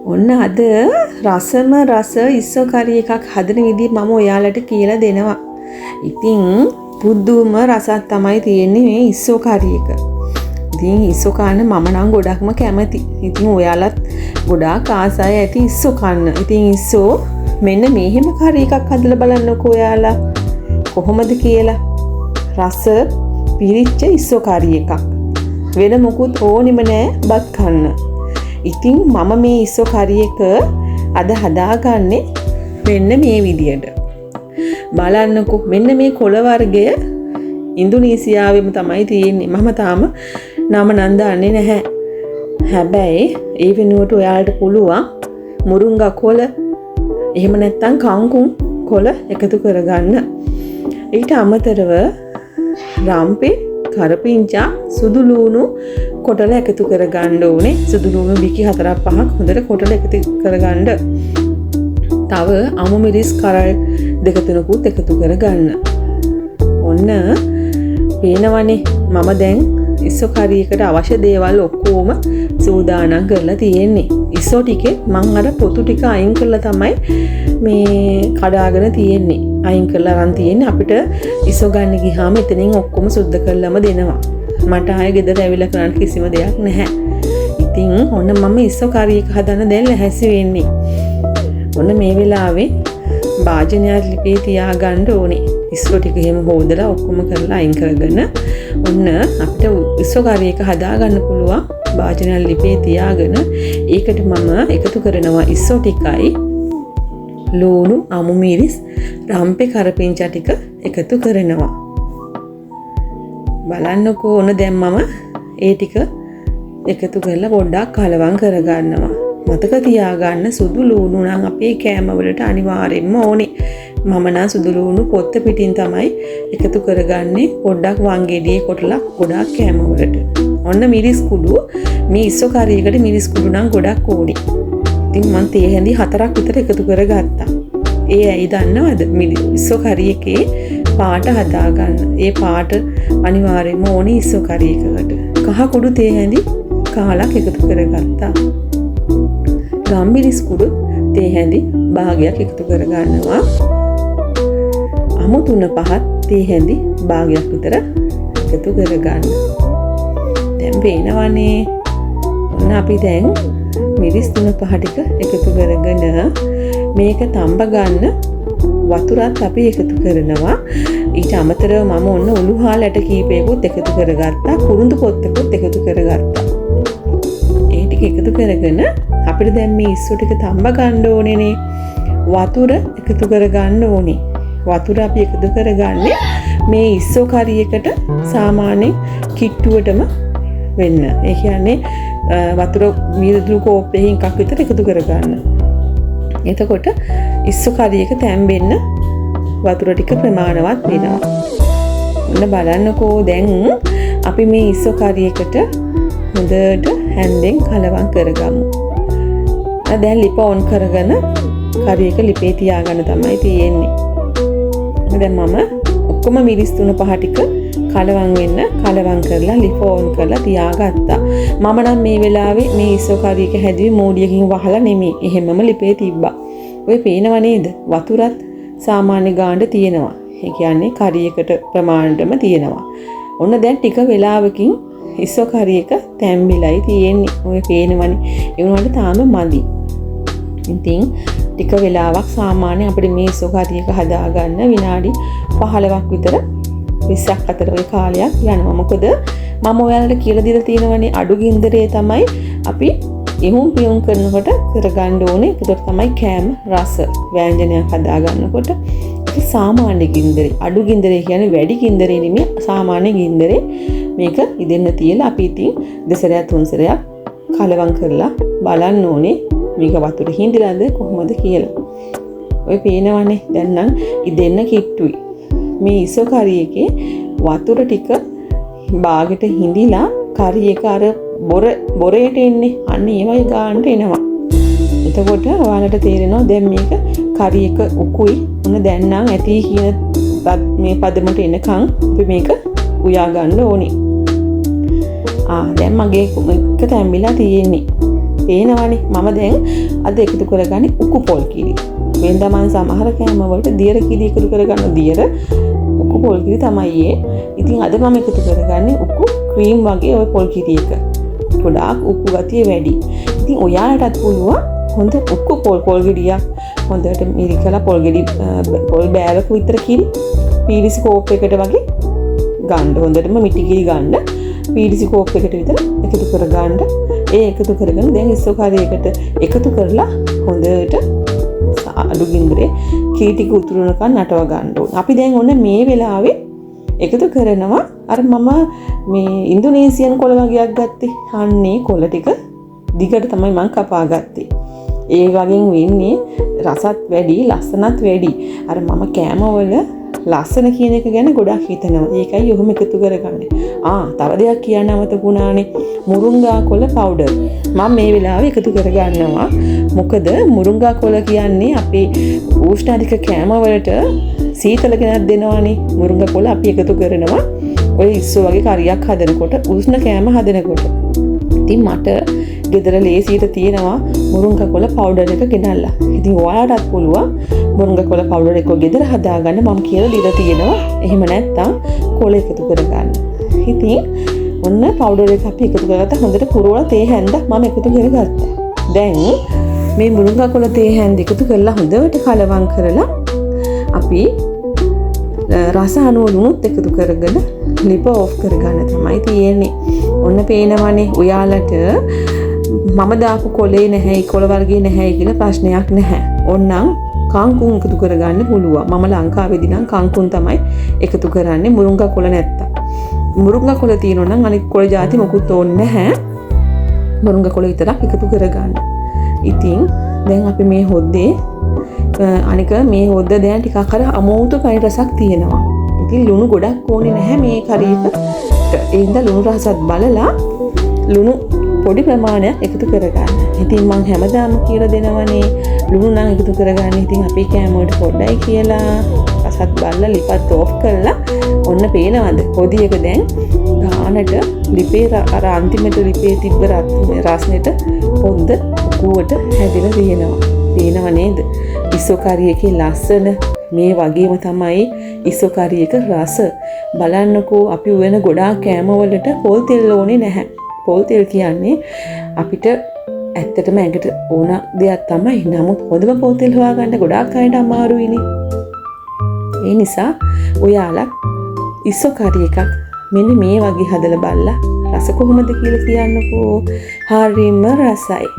ඔන්න අද රසම රස ඉස්සෝ කරි එකක් හදන විදිහ මම ඔයාලට කියලා දෙනවා. ඉතින් පුදුම රසක් තමයි තියෙන්නේ මේ ඉස්සෝ කරි එක. ඉතින් ඉස්සෝ කන්න මම නම් ගොඩක්ම කැමති. ඉතින් ඔයාලත් ගොඩාක් ආසයි ඇති ඉස්සෝ කන්න. ඉතින් ඉස්සෝ මෙන්න මෙහෙම කරි එකක් හදලා බලන්නකෝ ඔයාලා. කොහොමද කියලා. රස පිරිච්ච ඉස්සෝ කරි එකක්. වෙන මොකුත් ඕනෙම නෑ බත් කන්න. ඉතින් මම මේ ඉස්සෝ කරි එක අද හදාගන්නේ මෙන්න මේ විදියට. බලන්නකෝ මෙන්න මේ කොළ වර්ගය ඉන්දුනීසියාවෙම තමයි තියෙන්නේ. මම තාම නම නම් දන්නේ නැහැ. හැබැයි ඒ වෙනුවට ඔයාලට පුළුවන් මුරුංගා කොළ එහෙම නැත්නම් කංකුම් කොළ එකතු කරගන්න. ඊට අමතරව රම්පේ කරපිංචා සුදු ලූණු කොටල එකතු කරගන්න ඕනේ. සුදු ලූණු බිකි 4-5ක් හොඳට කොටල එකතු කරගන්න. තව අමු මිරිස් කරල් 2-3කුත් එකතු කරගන්න. ඔන්න පේනවනේ මම දැන් ඉස්සෝ කරි එකට අවශ්‍ය දේවල් ඔක්කොම සූදානම් කරලා තියෙන්නේ. ඉස්සෝ ටිකේ මම අර පොතු ටික අයින් කරලා තමයි මේ කඩාගෙන තියෙන්නේ. අයින් කරලා අරන් තියෙන්නේ. අපිට ඉස්සෝ ගන්න ගියාම එතනින් ඔක්කොම සුද්ධ කරලම දෙනවා. මට ආයෙ ගෙදර ඇවිල්ලා කරන්න කිසිම දෙයක් නැහැ. ඉතින් ඔන්න මම ඉස්සෝ කරි එක හදන්න දැන් ලැහැසි වෙන්නේ. ඔන්න මේ වෙලාවේ භාජනයක් ලිපේ තියාගන්න ඕනේ. ඉස්සෝ ටික එහෙම හොදලා ඔක්කොම කරලා අයින් කරගෙන ඔන්න අපිට ඉස්සෝ කරි එක හදාගන්න පුළුවන්. භාජනයක් ලිපේ තියාගෙන ඒකට මම එකතු කරනවා ඉස්සෝ ටිකයි ලූණු අමු මිරිස් රම්පේ කරපිංචා ටික එකතු කරනවා. බලන්නකෝ ඕන දැන් මම ඒ ටික එකතු කරලා පොඩ්ඩක් කලවම් කරගන්නවා. මතක තියාගන්න සුදු ලූණු නම් අපේ කෑම වලට අනිවාර්යෙන්ම ඕනේ. මම නම් සුදු ලූණු පොත්ත පිටින් තමයි එකතු කරගන්නේ. පොඩ්ඩක් වංගෙඩියේ කොටලා ගොඩක් කෑම වලට. ඔන්න මිරිස් කුඩු මේ ඉස්සෝ කරි එකට මිරිස් කුඩු නම් ගොඩක් ඕනේ. ඉතින් මම තේ හැඳි 4ක් විතර එකතු කරගත්තා. ඒ ඇයි දන්නවද? ඉස්සෝ කරි එකේ පාට හදාගන්න. ඒ පාට අනිවාර්යයෙන්ම ඕනේ ඉස්සෝ කරි එකකට. කහ කුඩු තේ හැඳි කාලක් එකතු කරගත්තා. ගම්මිරිස් කුඩු තේ හැඳි භාගයක් එකතු කරගන්නවා. අමු 3-5 තේ හැඳි භාගයක් විතර එකතු කරගන්න. දැන් පේනවනේ. ඔන්න අපි දැන් මිරිස් 3-5 ටික එකතු කරගෙන මේක තඹ ගන්න වතුරත් අපි එකතු කරනවා. ඊට අමතරව මම ඔන්න උළුහාල් ඇට කීපයකුත් එකතු කරගත්තා. කුරුඳු පොත්තකුත් එකතු කරගත්තා. ඒ ටික එකතු කරගෙන අපිට දැන් මේ ඉස්සෝ ටික තඹ ගන්න ඕනේනේ. වතුර එකතු කරගන්න ඕනේ. වතුර අපි එකතු කරගන්නේ මේ ඉස්සෝ කරි එකට සාමාන්‍ය කිට්ටුවටම වෙන්න. ඒ කියන්නේ වතුර විදුලි කෝප්පයකින් එකක් විතර එකතු කරගන්න. එතකොට ඉස්සෝ කරි එක තැම්බෙන්න වතුර ටික ප්‍රමාණවත් වෙනවා. ඔන්න බලන්නකෝ දැන් අපි මේ ඉස්සෝ කරි එකට හොඳට හැන්දෙන් කලවම් කරගමු. දැන් ලිප ඔන් කරගෙන කරි එක ලිපේ තියාගන්න තමයි තියෙන්නේ. දැන් මම ඔක්කොම මිරිස් 3-5 ටික කලවම් කරලා ලිප ඔන් කරලා තියාගත්තා. මම නම් මේ වෙලාවේ මේ ඉස්සෝ කරි එක හැදුවේ මෝඩියකින් වහලා නෙමෙයි. එහෙමම ලිපේ තිබ්බා. ඔය පේනව නේද? වතුරත් සාමාන්‍ය ගාණ්ඩ තියෙනවා. ඒ කියන්නේ කරි එකට ප්‍රමාණයටම තියෙනවා. ඔන්න දැන් ටික වෙලාවකින් ඉස්සෝ කරි එක තැම්බිලයි තියෙන්නේ. ඔය පේනවනේ. ඒ වුණාට තාම මදි. ඉතින් ටික වෙලාවක් සාමාන්‍ය අපිට මේ ඉස්සෝ කරි එක හදාගන්න විනාඩි 15ක් විතර 20ක් අතර ඔය කාලයක් යනවා. මොකද මම ඔයාලට කියලා දීලා තියෙනවනේ අඩු ගින්දරේ තමයි අපි ඉහුම් පියුම් කරනකොට කරගන්න ඕනේ. ඒකට තමයි කෑම රස ව්‍යංජනයක් හදාගන්නකොට ඒක සාමාන්‍ය ගින්දරේ. අඩු ගින්දරේ කියන්නේ වැඩි ගින්දරේ නෙමෙයි සාමාන්‍ය ගින්දරේ මේක ඉදෙන්න තියලා අපි ඉතින් දෙසරයක් තුන්සරයක් කලවම් කරලා බලන්න ඕනේ මේක වතුර හිඳිලාද කොහොමද කියලා. ඔය පේනවනේ දැන් නම් ඉදෙන්න කිට්ටුයි. මේ ඉස්සෝ කරි එකේ වතුර ටික බාගෙට හිඳිලා කරි එක අර බොරේට එන්නේ. අන්න ඒ වගේ ගානට එනවා. එතකොට ඔයාලට තේරෙනවා දැන් මේක කරි එක උකුයි. මොන දැන් නම් ඇති කියන මේ පදමට එනකන් අපි මේක උයා ගන්න ඕනේ. දැන් මගේ එක තැම්බිලා තියෙන්නේ. පේනවනේ මම දැන් අද එකතු කරගන්නේ උකු පොල් කිරි. වෙනදා මම සමහර කෑම වලට දියර කිරි එකතු කරගන්න දියර උකු පොල් කිරි තමයි ඒ. ඉතින් අද මම එකතු කරගන්නේ උකු ක්‍රීම් වගේ ওই පොල් කිරි එක. ගොඩාක් උකු ගතිය වැඩි. ඉතින් ඔයාලටත් පුළුවන් හොඳ උකු පොල් ගෙඩියක් හොඳට මිරිකලා පොල් බෑවක විතර කිරි පීරිසි කෝප් එකට වගේ ගන්න. හොඳටම මිටි කිරි ගන්න. පීරිසි කෝප් එකට විතර එකතු කරගන්න. ඒ එකතු කරගෙන දැන් ඉස්සෝකාරයකට එකතු කරලා හොඳට අඩු ගින්දරේ කිරි ටික උතුරනකන් නටව ගන්න ඕනේ. අපි දැන් ඔන්න මේ වෙලාවේ එකතු කරනවා අර මම මේ ඉන්දුනීසියන් කොළ වගේක් ගත්තේ. අන්නේ කොළ ටික දිගට තමයි මම කපා ගත්තේ. ඒ වගේන් වෙන්නේ රසත් වැඩි, ලස්සනත් වැඩි. අර මම කෑමවල ලස්සන කියන එක ගැන ගොඩක් හිතනවා. ඒකයි ඔහොම එකතු කරගන්නේ. තව දෙයක් කියන්න අමතක වුණානේ. මුරුංගා කොළ පවුඩර්. මම මේ වෙලාවේ එකතු කරගන්නවා. මොකද මුරුංගා කොළ කියන්නේ අපේ උෂ්ණ අධික කෑම වලට සීතල ගෙනත් දෙනවානේ. මුරුංගා කොළ අපි එකතු කරනවා. ඔය ඉස්සෝ වගේ කරියක් හදනකොට, උෂ්ණ කෑම හදනකොට. ඉතින් මට ගෙදර ලේසියට තියෙනවා මුරුංගා කොළ පවුඩර් එක ගෙනල්ලා. ඉතින් ඔයාලටත් පුළුවන් මුරුංගා කොළ පවුඩර් එක ගෙදර හදාගන්න මම කියලා දීලා තියෙනවා. එහෙම නැත්නම් කොළ එකතු කරගන්න. ඉතින් ඔන්න පවුඩර් එක අපි එකතු කරගත්තා. හොඳට පුරවලා තේ හැන්දක් මම එකතු කරගත්තා. දැන් මේ මුරුංගා කොළ තේ හැන්ද එකතු කරලා හොඳට කලවම් කරලා අපි රස අණු ලුණුත් එකතු කරගෙන ලිප ඔෆ් කරගන්න තමයි තියෙන්නේ. ඔන්න පේනවනේ ඔයාලට මම දාපු කොලේ නැහැ, කොළ වර්ගේ නැහැ කියලා ප්‍රශ්නයක් නැහැ. ඕන්නම් කංකුම් එකතු කරගන්න පුළුවන්. මම ලංකාවේදී නම් කංකුම් තමයි එකතු කරන්නේ මුරුංගා කොළ නැත්තම්. මුරුංගා කොළ තියෙනවා නම් අනිත් කොළ ಜಾති මොකුත් ඕනේ නැහැ. මුරුංගා කොළ විතරක් එකතු කරගන්න. ඉතින් දැන් අපි මේ හොද්දේ අනික මේ හොද්ද දැන් ටිකක් අර අමෝතු කයි රසක් තියෙනවා. ඉතින් ලුණු ගොඩක් ඕනේ නැහැ මේ කරීට. ඒ හින්දා ලුණු රසත් බලලා ලුණු පොඩි ප්‍රමාණයක් එකතු කරගන්න. ඉතින් මම හැමදාම කියලා දෙනවනේ ලුණු නම් එකතු කරගන්න. ඉතින් අපි කෑම වලට පොඩ්ඩයි කියලා රසත් බලලා ලිපත් ඔෆ් කරලා ඔන්න පේනවද? පොඩි එක දැන් ගානට ලිපේ අර අන්තිමට ලිපේ තිබ්බ රස්නෙට හොඳ කුවට හැදිලා තියෙනවා. පේනව නේද? ඉස්සෝකාරී එකේ ලස්සන මේ වගේම තමයි ඉස්සෝකාරී එක රස. බලන්නකෝ අපි වෙන ගොඩාක් කෑම වලට පොල් තෙල් ඕනේ නැහැ. පොල් තෙල් කියන්නේ අපිට ඇත්තටම ඇඟට ඕන දෙයක් තමයි. නමුත් හොඳම පොල් තෙල් හොයාගන්න ගොඩාක් අයට අමාරුයිනේ. ඒ නිසා ඔයාලා ඉස්සෝකාරී එකක් මෙන්න මේ වගේ හදලා බලලා රස කොහොමද කියලා කියන්නකෝ. හරිම රසයි.